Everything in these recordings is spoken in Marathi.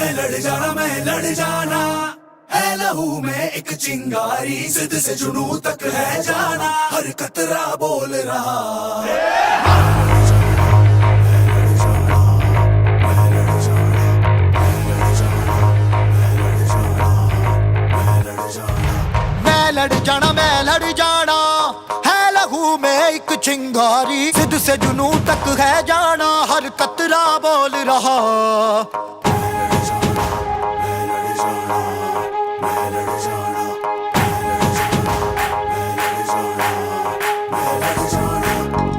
मैं लड़ जाना है लहू में एक चिंगारी, जिद से जुनू तक है जाना, हर कतरा बोल रहा मैं लड़ जाना है लहू में एक चिंगारी, जिद से जुनू तक है जाना, हर कतरा बोल रहा।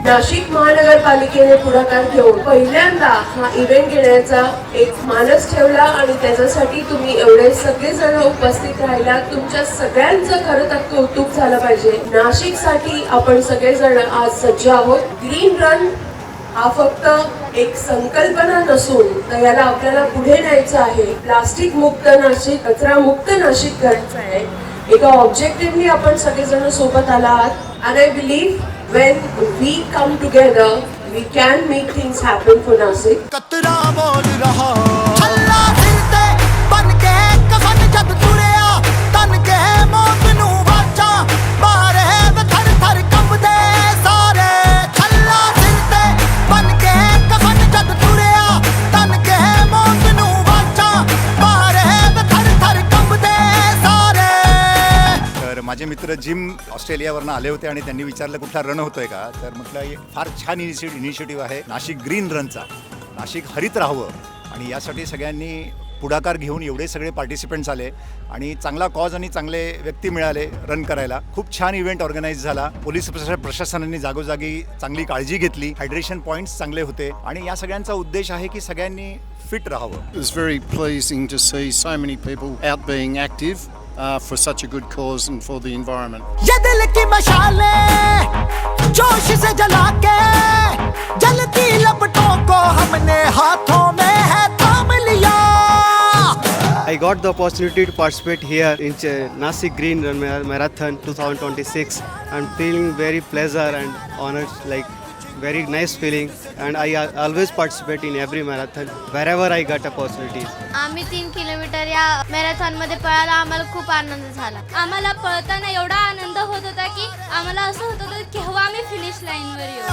नाशिक महानगरपालिकेने पुढाकार घेऊन पहिल्यांदा हा इव्हेंट घेण्याचा एक मानस ठेवला आणि त्याच्यासाठी तुम्ही एवढे सगळे जण उपस्थित राहिला, तुमच्या सगळ्यांचं खरं तर कौतुक झालं पाहिजे। नाशिकसाठी आपण सगळे जण आज सज्ज आहोत। ग्रीन रन हा फक्त एक संकल्पना नसून तर याला आपल्याला पुढे न्यायचं आहे। प्लास्टिक मुक्त नाशिक, कचरा मुक्त नाशिक करायचं आहे। एका ऑब्जेक्टिव्हली आपण सगळे जण सोबत आला आहात। आणि I believe when we come together we can make things happen for Nasik. कतरा बोल रहा हल्ला दिल ते बन के कफन जब तुरिया, तन के मौत नू वाचा मारे थर थर कंबदे सारे। हल्ला दिल ते बन के कफन जब तुरिया, तन के मौत नू वाचा मारे थर थर कंबदे सारे। तर माझे मित्र जिम ऑस्ट्रेलियावरनं आले होते आणि त्यांनी विचारलं कुठला रन होतोय का, तर म्हटलं हे फार छान इनिशिएटिव्ह आहे नाशिक ग्रीन रनचा, नाशिक हरित राहावं, आणि यासाठी सगळ्यांनी पुढाकार घेऊन एवढे सगळे पार्टिसिपेंट्स आले आणि चांगला कॉज आणि चांगले व्यक्ती मिळाले रन करायला। खूप छान इव्हेंट ऑर्गनाईज झाला। पोलीस प्रशासनाने जागोजागी चांगली काळजी घेतली, हायड्रेशन पॉईंट्स चांगले होते, आणि या सगळ्यांचा उद्देश आहे की सगळ्यांनी फिट राहावं। It was very pleasing to see so many people out being active for such a good cause and for the environment. ये दिल की मशाले जोश से जला के जलती लपटों को हमने हाथों में है थाम लिया। I got the opportunity to participate here in Nasik Green Run Marathon 2026. I'm feeling very pleasure and honored, like very nice feeling, and I always participate in every marathon wherever I get opportunities. आम्ही 3 किलोमीटर या मॅरेथॉन मध्ये पळायला आम्हाला खूप आनंद झाला। आम्हाला पळताना एवढा आनंद होत होता की आम्हाला असं होत होतं केव्हा आम्ही फिनिश लाईन वर येऊ।